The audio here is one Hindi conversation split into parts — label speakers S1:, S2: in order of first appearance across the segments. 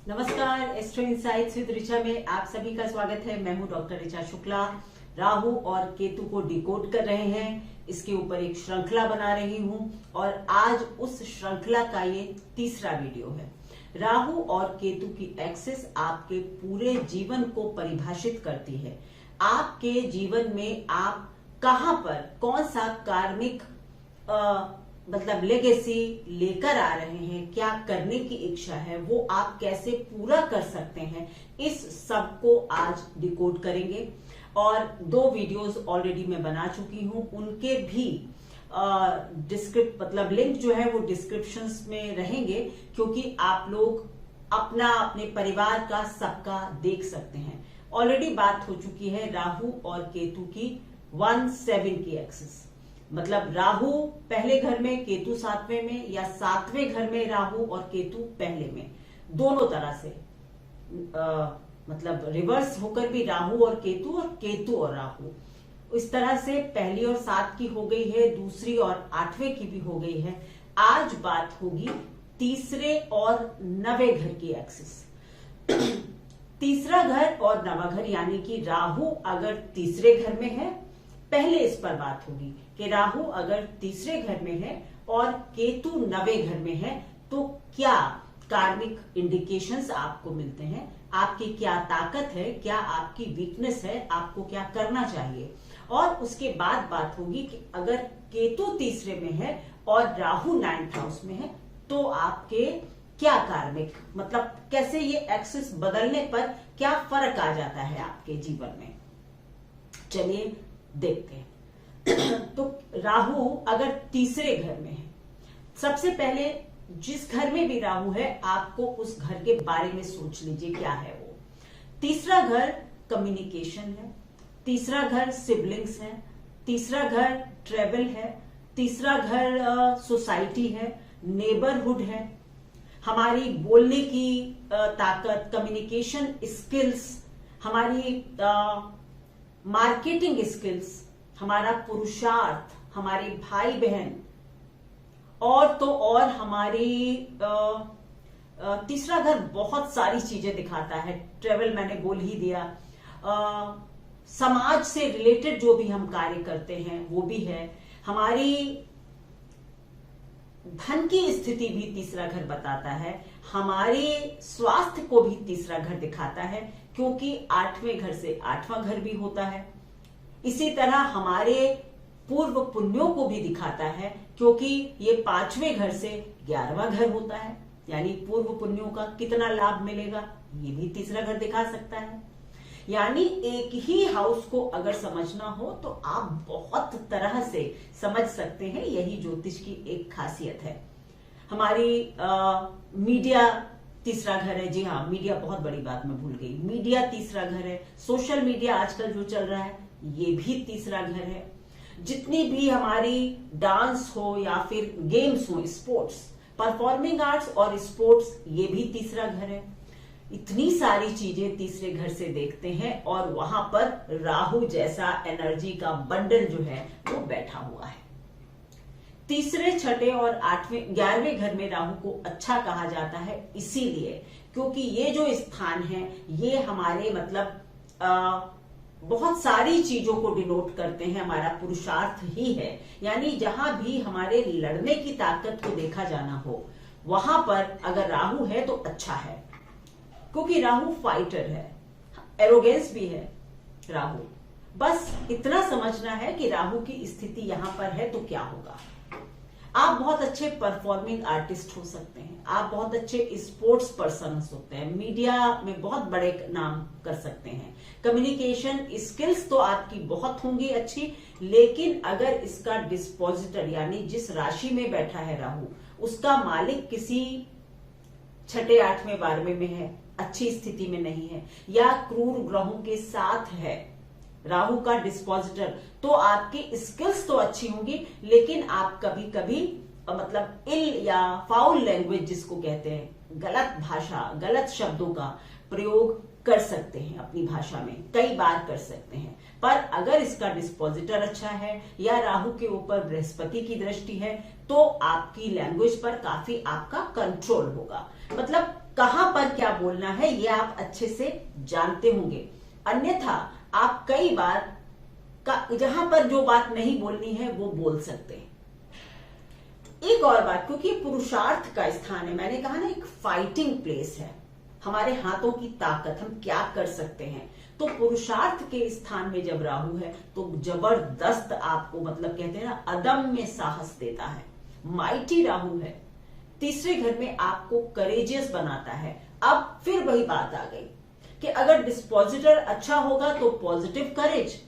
S1: नमस्कार, एस्ट्रो इनसाइट्स विद ऋचा में आप सभी का स्वागत है। मैं हूं डॉक्टर ऋचा शुक्ला। राहु और केतु को डिकोड कर रहे हैं, इसके ऊपर एक श्रृंखला बना रही हूं और आज उस श्रृंखला का ये तीसरा वीडियो है। राहु और केतु की एक्सिस आपके पूरे जीवन को परिभाषित करती है। आपके जीवन में आप कहां पर कौन सा कार्मिक मतलब लेगेसी लेकर आ रहे हैं, क्या करने की इच्छा है, वो आप कैसे पूरा कर सकते हैं, इस सब को आज डिकोड करेंगे। और 2 वीडियोस ऑलरेडी मैं बना चुकी हूं, उनके भी मतलब लिंक जो है वो डिस्क्रिप्शंस में रहेंगे, क्योंकि आप लोग अपने परिवार का सबका देख सकते हैं। ऑलरेडी बात हो चुकी है राहु और केतु की 1-7 की एक्सिस, मतलब राहु पहले घर में, केतु 7वें में, या 7वें घर में राहु और केतु पहले में, दोनों तरह से मतलब रिवर्स होकर भी राहु और केतु और राहु, इस तरह से पहली और 7 की हो गई है, दूसरी और 8वें की भी हो गई है। आज बात होगी तीसरे और 9वें घर की एक्सिस। तीसरा घर और 9वां घर, यानी कि राहु अगर तीसरे घर में है, पहले इस पर बात होगी कि राहु अगर तीसरे घर में है और केतु 9वें घर में है तो क्या कार्मिक इंडिकेशंस आपको मिलते हैं, आपकी क्या ताकत है, क्या आपकी वीकनेस है, आपको क्या करना चाहिए। और उसके बाद बात होगी कि अगर केतु तीसरे में है और राहु 9th हाउस में है तो आपके क्या कार्मिक, मतलब कैसे ये एक्सिस बदलने पर क्या फर्क आ जाता है आपके जीवन में। चलिए देखते हैं। तो राहु अगर तीसरे घर में है, सबसे पहले जिस घर में भी राहु है आपको उस घर के बारे में सोच लीजिए क्या है वो। तीसरा घर कम्युनिकेशन है, तीसरा घर सिबलिंग्स है, तीसरा घर ट्रेवल है, तीसरा घर सोसाइटी है, नेबरहुड है, हमारी बोलने की ताकत, कम्युनिकेशन स्किल्स, हमारी मार्केटिंग स्किल्स, हमारा पुरुषार्थ, हमारे भाई बहन, और तो और हमारी तीसरा घर बहुत सारी चीजें दिखाता है। ट्रेवल मैंने बोल ही दिया, समाज से रिलेटेड जो भी हम कार्य करते हैं वो भी है, हमारी धन की स्थिति भी तीसरा घर बताता है, हमारे स्वास्थ्य को भी तीसरा घर दिखाता है, क्योंकि 8वें घर से 8वां घर भी होता है। इसी तरह हमारे पूर्व पुण्यों को भी दिखाता है, क्योंकि ये 5वें घर से 11वां घर होता है, यानी पूर्व पुण्यों का कितना लाभ मिलेगा ये भी तीसरा घर दिखा सकता है। यानी एक ही हाउस को अगर समझना हो तो आप बहुत तरह से समझ सकते हैं, यही ज्योतिष की एक खासियत है। हमारी मीडिया तीसरा घर है। जी हाँ, मीडिया, बहुत बड़ी बात मैं भूल गई, मीडिया तीसरा घर है। सोशल मीडिया आजकल जो चल रहा है ये भी तीसरा घर है। जितनी भी हमारी डांस हो या फिर गेम्स हो, स्पोर्ट्स, परफॉर्मिंग आर्ट्स और स्पोर्ट्स, ये भी तीसरा घर है। इतनी सारी चीजें तीसरे घर से देखते हैं और वहां पर राहु जैसा एनर्जी का बंडल जो है वो बैठा हुआ है। तीसरे, छठे और 8वें 11वें घर में राहु को अच्छा कहा जाता है, इसीलिए क्योंकि ये जो स्थान है ये हमारे मतलब बहुत सारी चीजों को डिनोट करते हैं, हमारा पुरुषार्थ ही है। यानी जहां भी हमारे लड़ने की ताकत को देखा जाना हो वहां पर अगर राहु है तो अच्छा है, क्योंकि राहु फाइटर है, एरोगेंस भी है राहु। बस इतना समझना है कि राहु की स्थिति यहां पर है तो क्या होगा। आप बहुत अच्छे परफॉर्मिंग आर्टिस्ट हो सकते हैं, आप बहुत अच्छे स्पोर्ट्स पर्सन हो सकते हैं, मीडिया में बहुत बड़े नाम कर सकते हैं, कम्युनिकेशन स्किल्स तो आपकी बहुत होंगी अच्छी, लेकिन अगर इसका डिस्पोजिटर यानी जिस राशि में बैठा है राहु, उसका मालिक किसी 6, 8वें 12वें में है, अच्छी स्थिति में नहीं है, या क्रूर ग्रहों के साथ है राहु का डिस्पोजिटर, तो आपकी स्किल्स तो अच्छी होंगी, लेकिन आप कभी कभी मतलब इल या फाउल लैंग्वेज जिसको कहते हैं, गलत भाषा, गलत शब्दों का प्रयोग कर सकते हैं, अपनी भाषा में कई बार कर सकते हैं। पर अगर इसका डिस्पोजिटर अच्छा है या राहु के ऊपर बृहस्पति की दृष्टि है तो आपकी लैंग्वेज पर काफी आपका कंट्रोल होगा। मतलब कहां पर क्या बोलना है ये आप अच्छे से जानते होंगे। अन्यथा आप कई बार जहां पर जो बात नहीं बोलनी है वो बोल सकते हैं। एक और बात, क्योंकि पुरुषार्थ का स्थान है, मैंने कहा ना एक फाइटिंग प्लेस है, हमारे हाथों की ताकत, हम क्या कर सकते हैं, तो पुरुषार्थ के स्थान में जब राहु है तो जबरदस्त आपको, मतलब कहते हैं ना अदम्य साहस देता है, माइटी राहु है। तीसरे घर में आपको करेजियस बनाता है। अब फिर वही बात आ गई कि अगर डिस्पोजिटर अच्छा होगा तो पॉजिटिव करेज,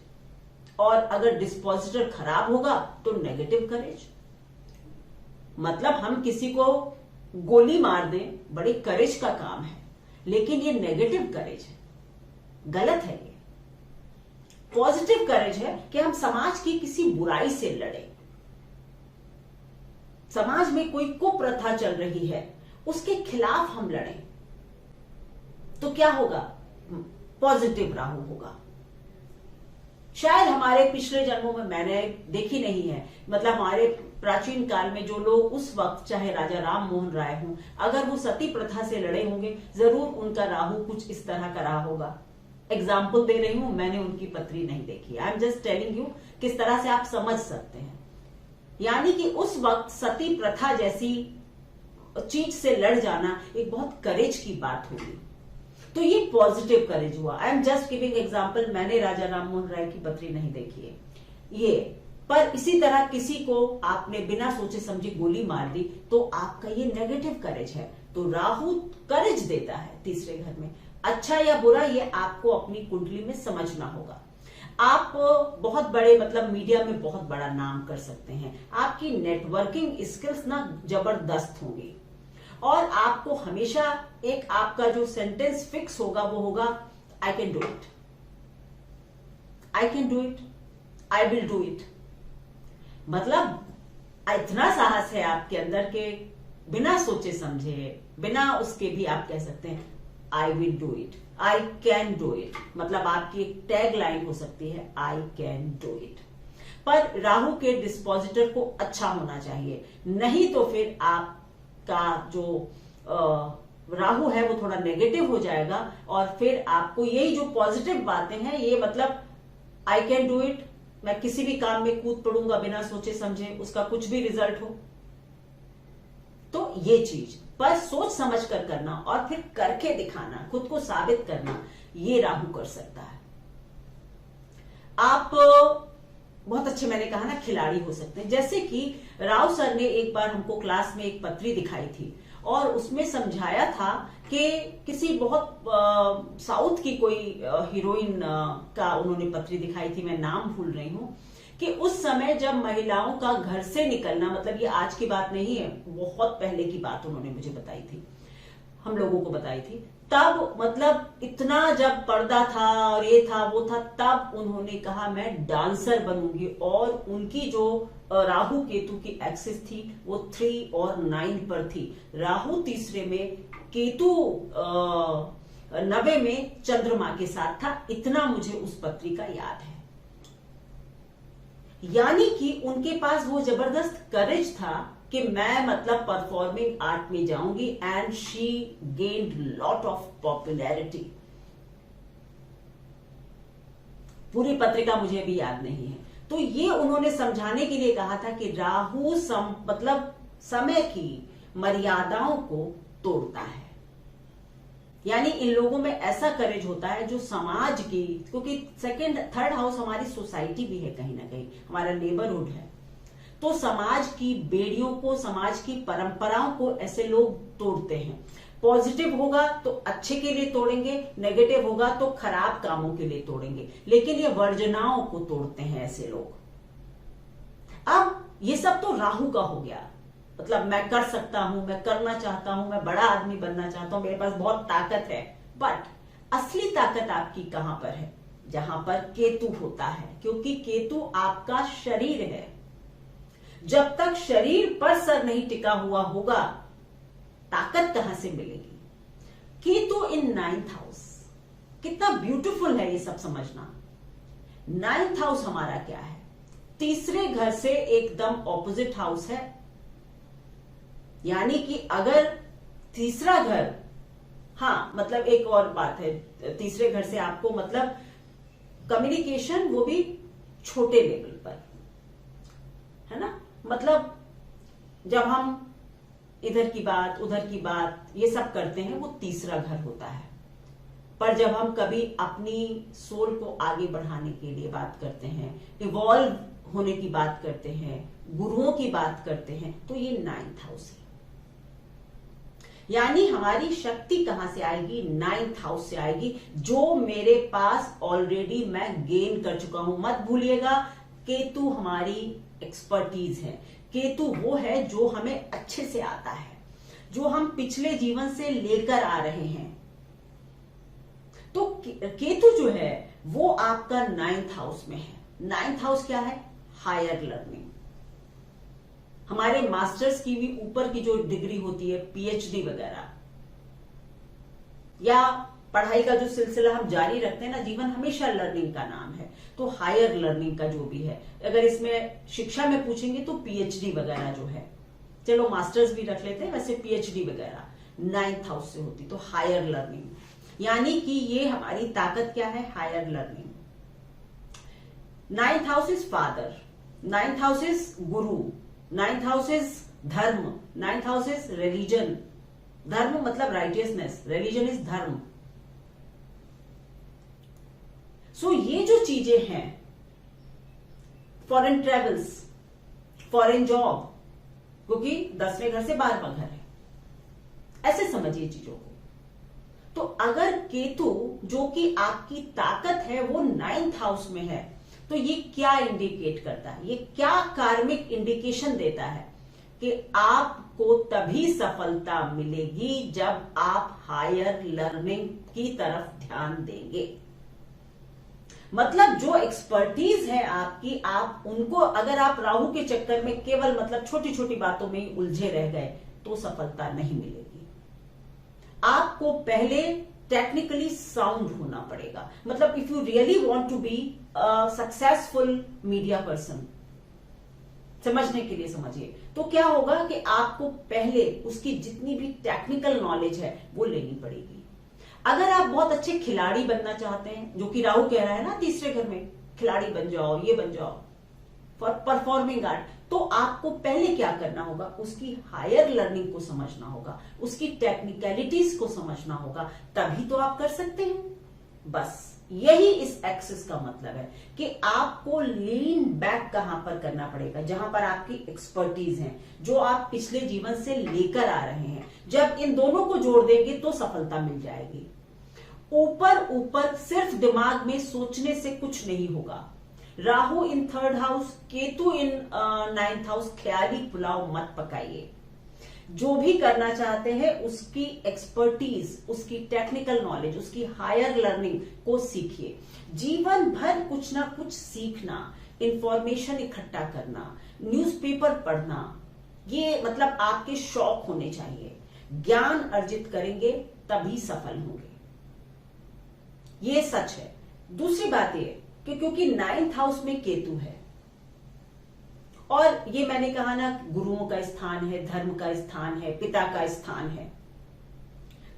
S1: और अगर डिस्पोजिटर खराब होगा तो नेगेटिव करेज। मतलब हम किसी को गोली मार दें, बड़ी करेज का काम है, लेकिन ये नेगेटिव करेज है, गलत है। ये पॉजिटिव करेज है कि हम समाज की किसी बुराई से लड़ें, समाज में कोई कुप्रथा चल रही है उसके खिलाफ हम लड़ें, तो क्या होगा, पॉजिटिव राहु होगा। शायद हमारे पिछले जन्मों में मैंने देखी नहीं है, मतलब हमारे प्राचीन काल में जो लोग उस वक्त, चाहे राजा राम मोहन राय हों, अगर वो सती प्रथा से लड़े होंगे, जरूर उनका राहु कुछ इस तरह का रहा होगा। एग्जाम्पल दे रही हूं, मैंने उनकी पत्री नहीं देखी, I am just telling you किस तरह से आप समझ सकते हैं। यानी कि उस वक्त सती प्रथा जैसी चीज से लड़ जाना एक बहुत करेज की बात होगी, तो ये पॉजिटिव करेज हुआ। I am just giving example, मैंने राजा राम मोहन राय की पत्री नहीं देखी है ये। पर इसी तरह किसी को आपने बिना सोचे समझे गोली मार दी तो आपका ये नेगेटिव करेज है। तो राहु करेज देता है तीसरे घर में, अच्छा या बुरा ये आपको अपनी कुंडली में समझना होगा। आप बहुत बड़े, मतलब मीडिया में बहुत बड़ा नाम कर सकते हैं, आपकी नेटवर्किंग स्किल्स ना जबरदस्त होंगी, और आपको हमेशा एक आपका जो सेंटेंस फिक्स होगा वो होगा I can do it, I can do it, I will do it. मतलब इतना साहस है आपके अंदर के बिना सोचे समझे, बिना उसके भी आप कह सकते हैं I will do it, I can do it. मतलब आपकी एक टैग लाइन हो सकती है आई कैन डू इट। पर राहु के डिस्पोजिटर को अच्छा होना चाहिए, नहीं तो फिर आपका जो राहु है वो थोड़ा नेगेटिव हो जाएगा, और फिर आपको यही जो पॉजिटिव बातें हैं, ये मतलब आई कैन डू इट, मैं किसी भी काम में कूद पड़ूंगा बिना सोचे समझे, उसका कुछ भी रिजल्ट हो, तो ये चीज पर सोच समझ कर करना और फिर करके दिखाना, खुद को साबित करना, ये राहु कर सकता है। आप बहुत अच्छे, मैंने कहा ना, खिलाड़ी हो सकते हैं। जैसे कि राव सर ने एक बार हमको क्लास में एक पत्री दिखाई थी और उसमें समझाया था कि किसी बहुत साउथ की कोई हीरोइन का उन्होंने पत्री दिखाई थी, मैं नाम भूल रही हूं, कि उस समय जब महिलाओं का घर से निकलना, मतलब ये आज की बात नहीं है, बहुत पहले की बात उन्होंने मुझे बताई थी, हम लोगों को बताई थी, तब मतलब इतना जब पर्दा था और ये था वो था, तब उन्होंने कहा मैं डांसर बनूंगी। और उनकी जो राहु केतु की एक्सिस थी वो 3 और 9 पर थी, राहु तीसरे में, केतु 90 में चंद्रमा के साथ था। इतना मुझे उस पत्री का याद है। यानी कि उनके पास वो जबरदस्त करेज था कि मैं मतलब परफॉर्मिंग आर्ट में जाऊंगी, and she gained lot of popularity. पूरी पत्रिका मुझे भी याद नहीं है। तो ये उन्होंने समझाने के लिए कहा था कि राहु मतलब समय की मर्यादाओं को तोड़ता है। यानी इन लोगों में ऐसा करेज होता है जो समाज की, क्योंकि सेकंड थर्ड हाउस हमारी सोसाइटी भी है, कहीं ना कहीं हमारा नेबरहुड है, तो समाज की बेड़ियों को, समाज की परंपराओं को ऐसे लोग तोड़ते हैं। पॉजिटिव होगा तो अच्छे के लिए तोड़ेंगे, नेगेटिव होगा तो खराब कामों के लिए तोड़ेंगे, लेकिन ये वर्जनाओं को तोड़ते हैं ऐसे लोग। अब ये सब तो राहु का हो गया, मतलब मैं कर सकता हूं, मैं करना चाहता हूं, मैं बड़ा आदमी बनना चाहता हूं, मेरे पास बहुत ताकत है। बट असली ताकत आपकी कहां पर है? जहां पर केतु होता है, क्योंकि केतु आपका शरीर है। जब तक शरीर पर सर नहीं टिका हुआ होगा, ताकत कहां से मिलेगी? केतु इन 9th हाउस, कितना ब्यूटीफुल है ये सब समझना। 9th हाउस हमारा क्या है? तीसरे घर से एकदम ऑपोजिट हाउस है। यानी कि अगर तीसरा घर हाँ, मतलब एक और बात है, तीसरे घर से आपको मतलब कम्युनिकेशन, वो भी छोटे लेवल पर, है ना। मतलब जब हम इधर की बात उधर की बात ये सब करते हैं, वो तीसरा घर होता है। पर जब हम कभी अपनी सोल को आगे बढ़ाने के लिए बात करते हैं, इवॉल्व होने की बात करते हैं, गुरुओं की बात करते हैं, तो ये 9th हाउस है। यानी हमारी शक्ति कहां से आएगी? 9th हाउस से आएगी, जो मेरे पास ऑलरेडी मैं गेन कर चुका हूं। मत भूलिएगा, केतु हमारी एक्सपर्टीज है। केतु वो है जो हमें अच्छे से आता है, जो हम पिछले जीवन से लेकर आ रहे हैं। तो केतु जो है वो आपका 9th हाउस में है। 9th हाउस क्या है? Higher learning. हमारे मास्टर्स की भी ऊपर की जो डिग्री होती है, पीएचडी वगैरह, या पढ़ाई का जो सिलसिला हम जारी रखते हैं ना, जीवन हमेशा लर्निंग का नाम है। तो हायर लर्निंग का जो भी है, अगर इसमें शिक्षा में पूछेंगे तो पीएचडी वगैरह जो है, चलो मास्टर्स भी रख लेते हैं, वैसे पीएचडी वगैरह 9th हाउस से होती। तो हायर लर्निंग, यानी कि ये हमारी ताकत क्या है? Higher learning. 9th house is father, 9th house is guru, 9th house is धर्म, 9th हाउस इज रिलीजन। धर्म मतलब राइटियसनेस, रिलीजन इज धर्म। सो ये जो चीजें हैं, फॉरेन ट्रेवल्स, फॉरेन जॉब, क्योंकि 10वें घर से 12वां घर है, ऐसे समझिए चीजों को। तो अगर केतु जो कि आपकी ताकत है वो 9th हाउस में है, तो ये क्या इंडिकेट करता है? ये क्या कार्मिक इंडिकेशन देता है? कि आपको तभी सफलता मिलेगी जब आप हायर लर्निंग की तरफ ध्यान देंगे। मतलब जो एक्सपर्टीज है आपकी, आप उनको, अगर आप राहु के चक्कर में केवल मतलब छोटी छोटी बातों में ही उलझे रह गए तो सफलता नहीं मिलेगी। आपको पहले टेक्निकली साउंड होना पड़ेगा। मतलब if you really want to be a successful media person, समझने के लिए समझिए, तो क्या होगा कि आपको पहले उसकी जितनी भी टेक्निकल नॉलेज है वो लेनी पड़ेगी। अगर आप बहुत अच्छे खिलाड़ी बनना चाहते हैं, जो कि राहु कह रहा है ना तीसरे घर में, खिलाड़ी बन जाओ, ये बन जाओ, फॉर परफॉर्मिंग आर्ट, तो आपको पहले क्या करना होगा? उसकी हायर लर्निंग को समझना होगा, उसकी टेक्निकलिटीज को समझना होगा, तभी तो आप कर सकते हैं। बस यही इस एक्सिस का मतलब है कि आपको लीन बैक कहां पर करना पड़ेगा? जहां पर आपकी एक्सपर्टीज है, जो आप पिछले जीवन से लेकर आ रहे हैं। जब इन दोनों को जोड़ देंगे तो सफलता मिल जाएगी। ऊपर ऊपर सिर्फ दिमाग में सोचने से कुछ नहीं होगा। राहु इन 3rd house, Ketu in 9th house, ख्याली पुलाव मत पकाइए। जो भी करना चाहते हैं उसकी एक्सपर्टीज, उसकी टेक्निकल नॉलेज, उसकी हायर लर्निंग को सीखिए। जीवन भर कुछ ना कुछ सीखना, इंफॉर्मेशन इकट्ठा करना, न्यूज़पेपर पढ़ना, ये मतलब आपके शौक होने चाहिए। ज्ञान अर्जित करेंगे तभी सफल होंगे, ये सच है। दूसरी बात ये कि क्योंकि 9th हाउस में केतु है, और ये मैंने कहा ना, गुरुओं का स्थान है, धर्म का स्थान है, पिता का स्थान है,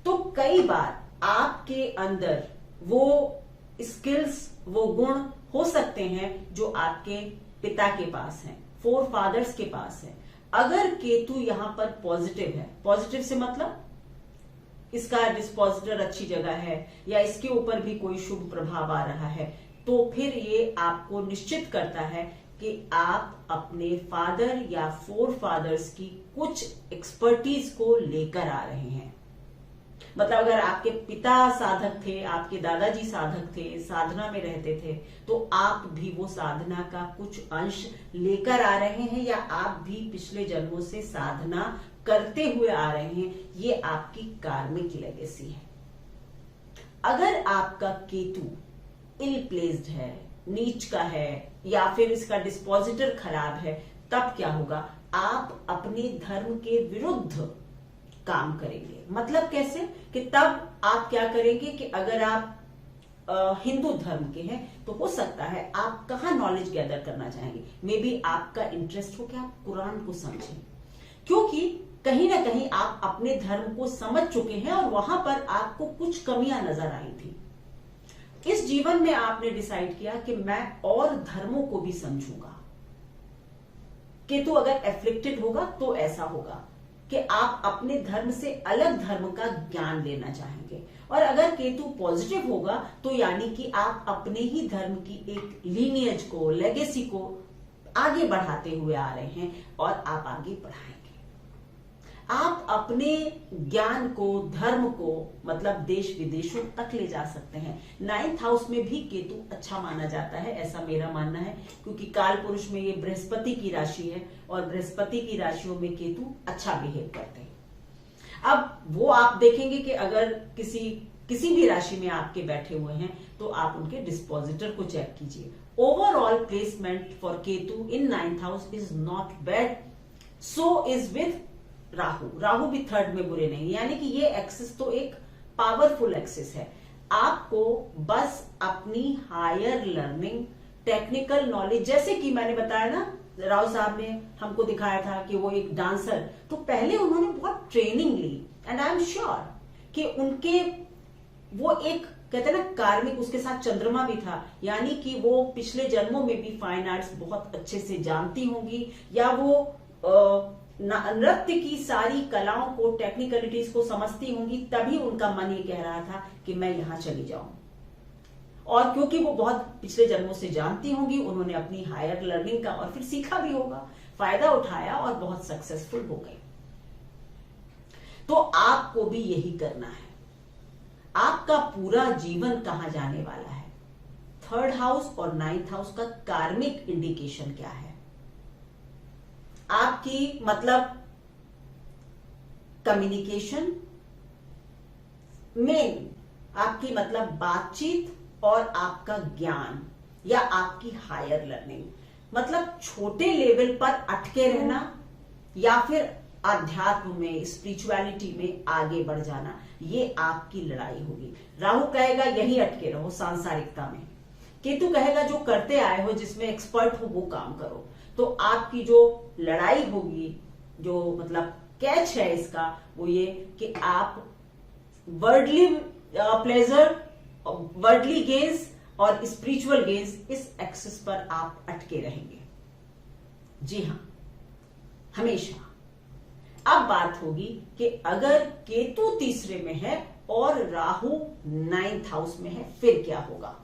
S1: तो कई बार आपके अंदर वो स्किल्स, वो गुण हो सकते हैं जो आपके पिता के पास हैं, फोर फादर्स के पास है। अगर केतु यहां पर पॉजिटिव है, पॉजिटिव से मतलब इसका डिस्पोजिटर अच्छी जगह है, या इसके ऊपर भी कोई शुभ प्रभाव आ रहा है, तो फिर ये आपको निश्चित करता है कि आप अपने फादर या फोर फादर्स की कुछ एक्सपर्टीज को लेकर आ रहे हैं। मतलब अगर आपके पिता साधक थे, आपके दादाजी साधक थे, साधना में रहते थे, तो आप भी वो साधना का कुछ अंश लेकर आ रहे हैं, या आप भी पिछले जन्मों से साधना करते हुए आ रहे हैं। ये आपकी कार्मिक लेगेसी है। अगर आपका केतु इल प्लेस्ड है, नीच का है, या फिर इसका डिस्पोजिटर खराब है, तब क्या होगा? आप अपने धर्म के विरुद्ध काम करेंगे। मतलब कैसे? कि तब आप क्या करेंगे कि अगर आप हिंदू धर्म के हैं तो हो सकता है आप कहां नॉलेज गैदर करना चाहेंगे। मे बी आपका इंटरेस्ट हो कि आप कुरान को समझें, क्योंकि कहीं ना कहीं आप अपने धर्म को समझ चुके हैं और वहां पर आपको कुछ कमियां नजर आई थी। इस जीवन में आपने डिसाइड किया कि मैं और धर्मों को भी समझूंगा। केतु अगर एफ्लिक्टेड होगा तो ऐसा होगा कि आप अपने धर्म से अलग धर्म का ज्ञान लेना चाहेंगे, और अगर केतु पॉजिटिव होगा तो यानी कि आप अपने ही धर्म की एक लीनियज को, लेगेसी को आगे बढ़ाते हुए आ रहे हैं और आप आगे बढ़ाएंगे। आप अपने ज्ञान को, धर्म को मतलब देश विदेशों तक ले जा सकते हैं। 9th हाउस में भी केतु अच्छा माना जाता है, ऐसा मेरा मानना है, क्योंकि काल पुरुष में ये बृहस्पति की राशि है और बृहस्पति की राशियों में केतु अच्छा बिहेव करते हैं। अब वो आप देखेंगे कि अगर किसी भी राशि में आपके बैठे हुए हैं तो आप उनके डिस्पोजिटर को चेक कीजिए। Overall placement for Ketu in 9th house is not bad, so is with Rahu भी 3rd में बुरे नहीं, यानी कि ये एक्सिस तो एक पावरफुल एक्सिस है। आपको बस अपनी हायर लर्निंग, टेक्निकल नॉलेज, जैसे कि मैंने बताया ना, राव साहब ने हमको दिखाया था कि वो एक डांसर, तो पहले उन्होंने बहुत ट्रेनिंग ली एंड आई एम श्योर कि उनके वो एक कहते हैं ना कार्मिक, उसके साथ चंद्रमा भी था, यानी कि वो पिछले जन्मों में भी फाइन आर्ट्स बहुत अच्छे से जानती होंगी, या वो नृत्य की सारी कलाओं को, टेक्निकलिटीज को समझती होंगी, तभी उनका मन ये कह रहा था कि मैं यहां चली जाऊं। और क्योंकि वो बहुत पिछले जन्मों से जानती होंगी, उन्होंने अपनी हायर लर्निंग का और फिर सीखा भी होगा, फायदा उठाया और बहुत सक्सेसफुल हो गए। तो आपको भी यही करना है। आपका पूरा जीवन कहां जाने वाला है, 3rd हाउस और 9th हाउस का कार्मिक इंडिकेशन क्या है? आपकी मतलब कम्युनिकेशन, मेन आपकी मतलब बातचीत और आपका ज्ञान या आपकी हायर लर्निंग, मतलब छोटे लेवल पर अटके रहना या फिर अध्यात्म में, स्पिरिचुअलिटी में आगे बढ़ जाना, ये आपकी लड़ाई होगी। राहु कहेगा यही अटके रहो सांसारिकता में, केतु कहेगा जो करते आए हो, जिसमें एक्सपर्ट हो, वो काम करो। तो आपकी जो लड़ाई होगी, जो मतलब कैच है इसका, वो ये कि आप वर्ल्डली प्लेजर, वर्ल्डली गेन्स और स्पिरिचुअल गेन्स, इस एक्सिस पर आप अटके रहेंगे। जी हां, हमेशा। अब बात होगी कि अगर केतु तीसरे में है और राहु 9th हाउस में है, फिर क्या होगा?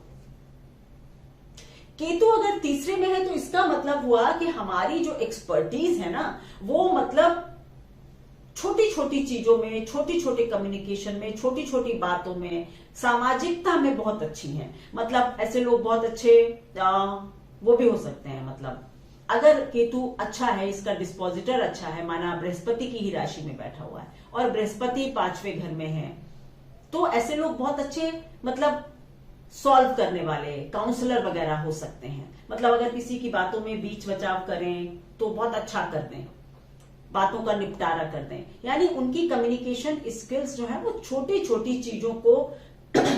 S1: केतु अगर तीसरे में है तो इसका मतलब हुआ कि हमारी जो एक्सपर्टीज है ना, वो मतलब छोटी छोटी चीजों में, छोटी छोटी कम्युनिकेशन में, छोटी छोटी बातों में, सामाजिकता में बहुत अच्छी हैं। मतलब ऐसे लोग बहुत अच्छे वो भी हो सकते हैं। मतलब अगर केतु अच्छा है, इसका डिस्पोजिटर अच्छा है, माना बृहस्पति की ही राशि में बैठा हुआ है और बृहस्पति 5वें घर में है, तो ऐसे लोग बहुत अच्छे मतलब सॉल्व करने वाले काउंसलर वगैरह हो सकते हैं। मतलब अगर किसी की बातों में बीच बचाव करें तो बहुत अच्छा कर दें, बातों का निपटारा कर दें। यानी उनकी कम्युनिकेशन स्किल्स जो है वो छोटी छोटी चीजों को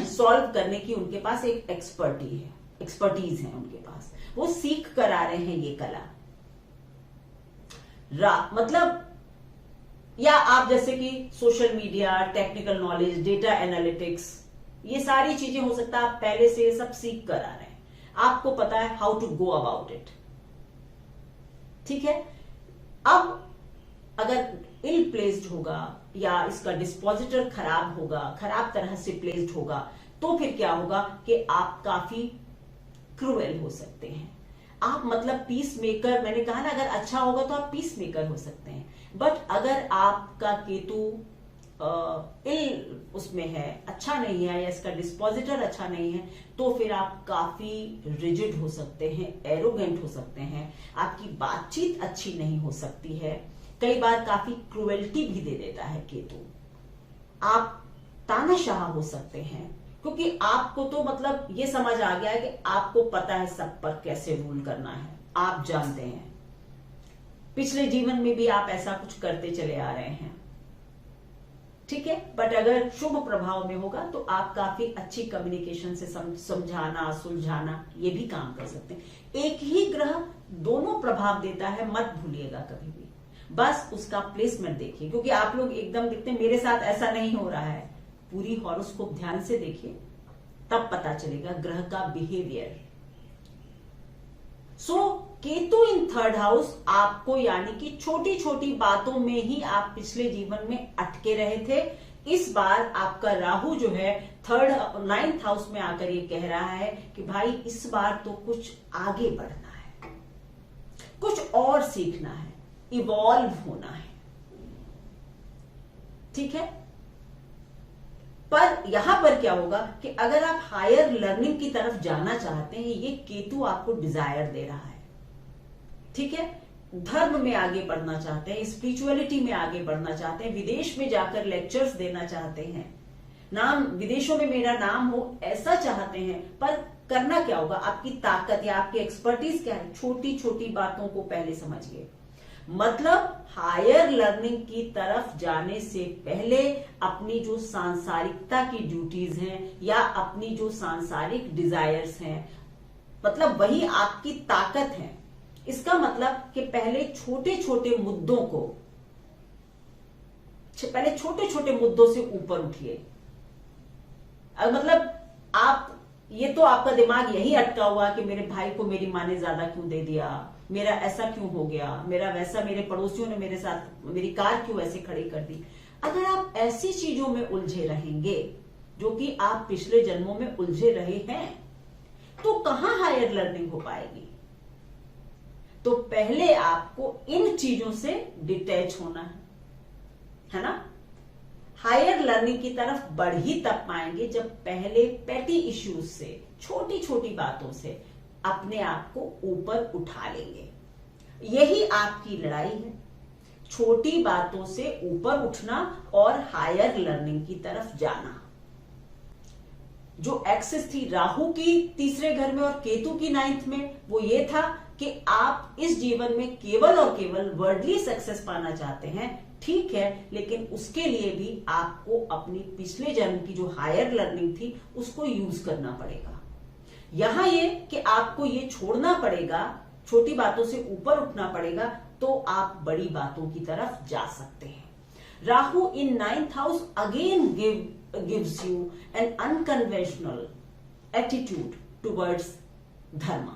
S1: सॉल्व करने की उनके पास एक एक्सपर्टीज है उनके पास, वो सीख कर आ रहे हैं ये कला। मतलब या आप जैसे कि social media, technical knowledge, data analytics, ये सारी चीजें हो सकता है आप पहले से सब सीख कर आ रहे हैं, आपको पता है how to go about it. ठीक है। अब अगर इल प्लेस्ड होगा या इसका डिस्पोजिटर खराब होगा, खराब तरह से प्लेस्ड होगा, तो फिर क्या होगा कि आप काफी क्रूएल हो सकते हैं। आप मतलब पीस मेकर, मैंने कहा ना अगर अच्छा होगा तो आप पीस मेकर हो सकते हैं, बट अगर आपका केतु इल उसमें है, अच्छा नहीं है, या इसका डिस्पोजिटर अच्छा नहीं है, तो फिर आप काफी रिजिड हो सकते हैं, एरोगेंट हो सकते हैं, आपकी बातचीत अच्छी नहीं हो सकती है, कई बार काफी क्रुएल्टी भी दे देता है केतु। आप तानाशाह हो सकते हैं, क्योंकि आपको तो मतलब ये समझ आ गया है कि आपको पता है सब पर कैसे रूल करना है, आप जानते हैं, पिछले जीवन में भी आप ऐसा कुछ करते चले आ रहे हैं। ठीक है। बट अगर शुभ प्रभाव में होगा तो आप काफी अच्छी कम्युनिकेशन से समझाना, सुलझाना, ये भी काम कर सकते हैं। एक ही ग्रह दोनों प्रभाव देता है, मत भूलिएगा कभी भी। बस उसका प्लेसमेंट देखिए, क्योंकि आप लोग एकदम देखते हैं मेरे साथ ऐसा नहीं हो रहा है। पूरी हॉरोस्कोप ध्यान से देखिए, तब पता चलेगा ग्रह का behaviour. So Ketu in third house आपको, यानी कि छोटी छोटी बातों में ही आप पिछले जीवन में अटके रहे थे। इस बार आपका राहु जो है नाइन्थ हाउस में आकर ये कह रहा है कि भाई इस बार तो कुछ आगे बढ़ना है, कुछ और सीखना है, इवॉल्व होना है। ठीक है, पर यहां पर क्या होगा कि अगर आप हायर लर्निंग की तरफ जाना चाहते हैं, ये केतु आपको डिजायर दे रहा है। ठीक है, धर्म में आगे बढ़ना चाहते हैं, स्पिरिचुअलिटी में आगे बढ़ना चाहते हैं, विदेश में जाकर लेक्चर्स देना चाहते हैं, नाम विदेशों में मेरा नाम हो ऐसा चाहते हैं। पर करना क्या होगा, आपकी ताकत या आपकी एक्सपर्टीज क्या है, छोटी छोटी बातों को पहले समझिए। मतलब हायर लर्निंग की तरफ जाने से पहले अपनी जो सांसारिकता की ड्यूटीज हैं या अपनी जो सांसारिक डिजायर्स हैं, मतलब वही आपकी ताकत है। इसका मतलब कि पहले छोटे छोटे मुद्दों से ऊपर उठिए। मतलब आप, ये तो आपका दिमाग यही अटका हुआ कि मेरे भाई को मेरी माँ ने ज्यादा क्यों दे दिया, मेरा ऐसा क्यों हो गया, मेरा वैसा, मेरे पड़ोसियों ने मेरे साथ मेरी कार क्यों ऐसे खड़ी कर दी। अगर आप ऐसी चीजों में उलझे रहेंगे जो कि आप पिछले जन्मों में उलझे रहे हैं, तो कहां हायर लर्निंग हो पाएगी। तो पहले आपको इन चीजों से डिटैच होना है ना। हायर लर्निंग की तरफ बढ़ ही तब पाएंगे जब पहले पेटी इश्यूज से, छोटी छोटी बातों से अपने आप को ऊपर उठा लेंगे। यही आपकी लड़ाई है, छोटी बातों से ऊपर उठना और हायर लर्निंग की तरफ जाना। जो एक्सेस थी राहु की तीसरे घर में और केतु की नाइन्थ में, वो ये था कि आप इस जीवन में केवल और केवल वर्डली सक्सेस पाना चाहते हैं। ठीक है, लेकिन उसके लिए भी आपको अपनी पिछले जन्म की जो हायर लर्निंग थी उसको यूज करना पड़ेगा। यहां ये कि आपको ये छोड़ना पड़ेगा, छोटी बातों से ऊपर उठना पड़ेगा, तो आप बड़ी बातों की तरफ जा सकते हैं। Rahu in ninth house again gives you an unconventional attitude towards dharma.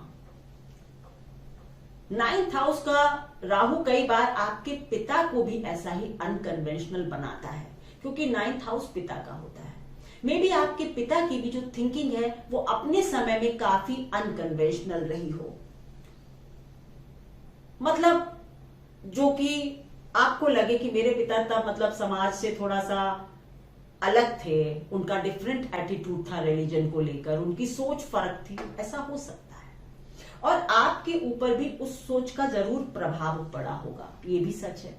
S1: Ninth house का राहु कई बार आपके पिता को भी ऐसा ही अनकन्वेंशनल बनाता है, क्योंकि नाइन्थ हाउस पिता का होता है। मे बी आपके पिता की भी जो थिंकिंग है वो अपने समय में काफी अनकन्वेंशनल रही हो, मतलब जो कि आपको लगे कि मेरे पिता तब मतलब समाज से थोड़ा सा अलग थे, उनका डिफरेंट एटीट्यूड था रिलीजन को लेकर, उनकी सोच फर्क थी, ऐसा हो सकता है। और आपके ऊपर भी उस सोच का जरूर प्रभाव पड़ा होगा, ये भी सच है,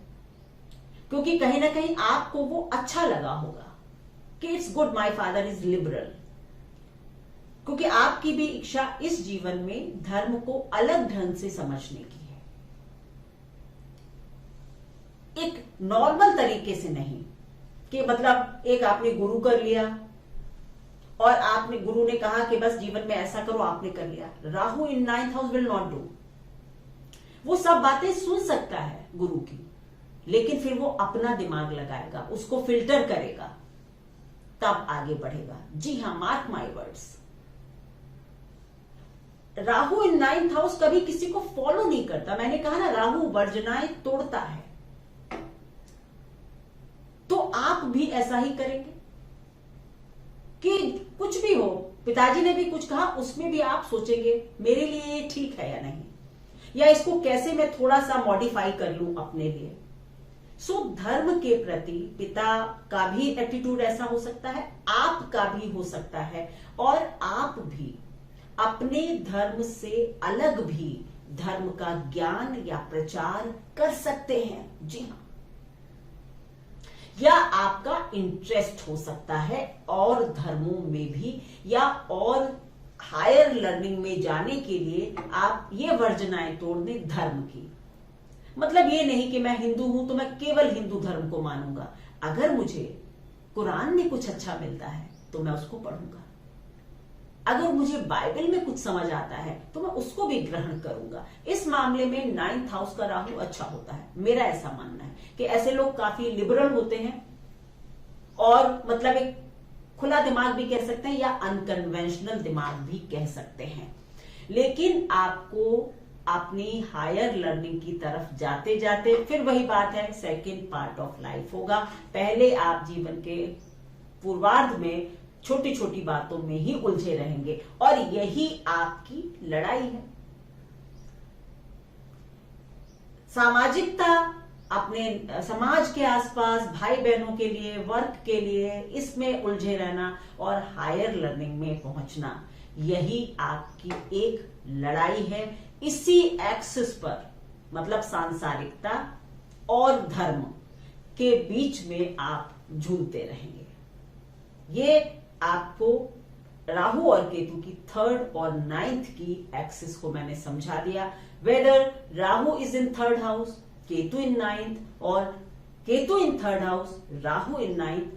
S1: क्योंकि कहीं ना कहीं आपको वो अच्छा लगा होगा कि it's good my father is liberal, क्योंकि आपकी भी इच्छा इस जीवन में धर्म को अलग ढंग से समझने की है, एक नॉर्मल तरीके से नहीं कि मतलब एक आपने गुरु कर लिया और आपने, गुरु ने कहा कि बस जीवन में ऐसा करो, आपने कर लिया। Rahu in ninth house will not do. वो सब बातें सुन सकता है गुरु की, लेकिन फिर वो अपना दिमाग लगाएगा, उसको फिल्टर करेगा, तब आगे बढ़ेगा। जी हां, mark my words. Rahu in ninth house कभी किसी को फॉलो नहीं करता। मैंने कहा ना, राहु वर्जनाएं तोड़ता है, तो आप भी ऐसा ही करेंगे कि कुछ भी हो, पिताजी ने भी कुछ कहा, उसमें भी आप सोचेंगे मेरे लिए ये ठीक है या नहीं, या इसको कैसे मैं थोड़ा सा मॉडिफाई कर लूं अपने लिए। सो धर्म के प्रति पिता का भी एटीट्यूड ऐसा हो सकता है, आपका भी हो सकता है, और आप भी अपने धर्म से अलग भी धर्म का ज्ञान या प्रचार कर सकते हैं। जी हाँ, या आपका इंटरेस्ट हो सकता है और धर्मों में भी, या और हायर लर्निंग में जाने के लिए आप ये वर्जनाएं तोड़ दें धर्म की। मतलब ये नहीं कि मैं हिंदू हूं तो मैं केवल हिंदू धर्म को मानूंगा। अगर मुझे कुरान में कुछ अच्छा मिलता है तो मैं उसको पढ़ूंगा, अगर मुझे बाइबल में कुछ समझ आता है तो मैं उसको भी ग्रहण करूंगा। इस मामले में 9th हाउस का राहु अच्छा होता है, मेरा ऐसा मानना है कि ऐसे लोग काफी लिबरल होते हैं और मतलब एक खुला दिमाग भी कह सकते हैं या अनकन्वेंशनल दिमाग भी कह सकते हैं। लेकिन आपको अपनी हायर लर्निंग की तरफ जाते जाते फिर वही बात है, सेकेंड पार्ट ऑफ लाइफ होगा। पहले आप जीवन के पूर्वार्ध में छोटी छोटी बातों में ही उलझे रहेंगे और यही आपकी लड़ाई है। सामाजिकता, अपने समाज के आसपास भाई बहनों के लिए, वर्क के लिए, इसमें उलझे रहना और हायर लर्निंग में पहुंचना, यही आपकी एक लड़ाई है। इसी एक्सिस पर मतलब सांसारिकता और धर्म के बीच में आप झूलते रहेंगे। ये आपको राहु और केतु की 3rd और 9th की एक्सिस को मैंने समझा दिया। Whether Rahu is in 3rd house, Ketu in 9th, और Ketu in 3rd house, Rahu in 9th,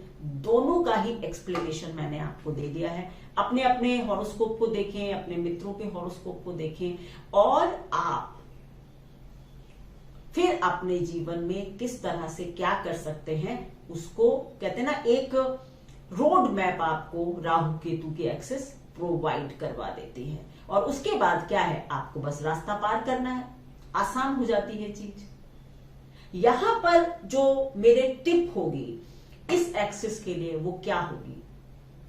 S1: दोनों का ही एक्सप्लेनेशन मैंने आपको दे दिया है। अपने अपने हॉरोस्कोप को देखें, अपने मित्रों के हॉरोस्कोप को देखें और आप फिर अपने जीवन में किस तरह से क्या कर सकते हैं उसको कहते हैं ना, एक रोड मैप आपको राहु केतु की एक्सिस प्रोवाइड करवा देती है। और उसके बाद क्या है, आपको बस रास्ता पार करना है, आसान हो जाती है चीज। यहां पर जो मेरे टिप होगी इस एक्सिस के लिए वो क्या होगी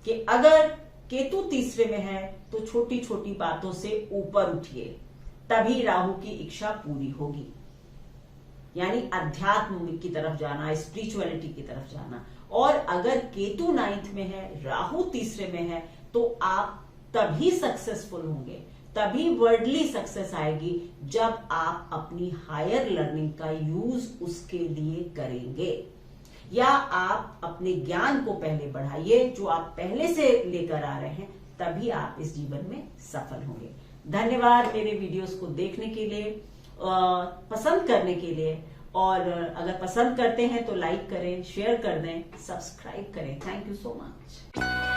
S1: कि अगर केतु तीसरे में है तो छोटी छोटी बातों से ऊपर उठिए, तभी राहु की इच्छा पूरी होगी। यानी अध्यात्म की तरफ जाना, स्पिरिचुअलिटी की तरफ जाना। और अगर केतु 9th में है, राहु तीसरे में है, तो आप तभी सक्सेसफुल होंगे, तभी वर्ल्डली सक्सेस आएगी जब आप अपनी हायर लर्निंग का यूज उसके लिए करेंगे, या आप अपने ज्ञान को पहले बढ़ाइए जो आप पहले से लेकर आ रहे हैं, तभी आप इस जीवन में सफल होंगे। धन्यवाद मेरे वीडियोस को देखने के लिए, पसंद करने के लिए, और अगर पसंद करते हैं तो लाइक करें, शेयर कर दें, सब्सक्राइब करें। Thank you so much.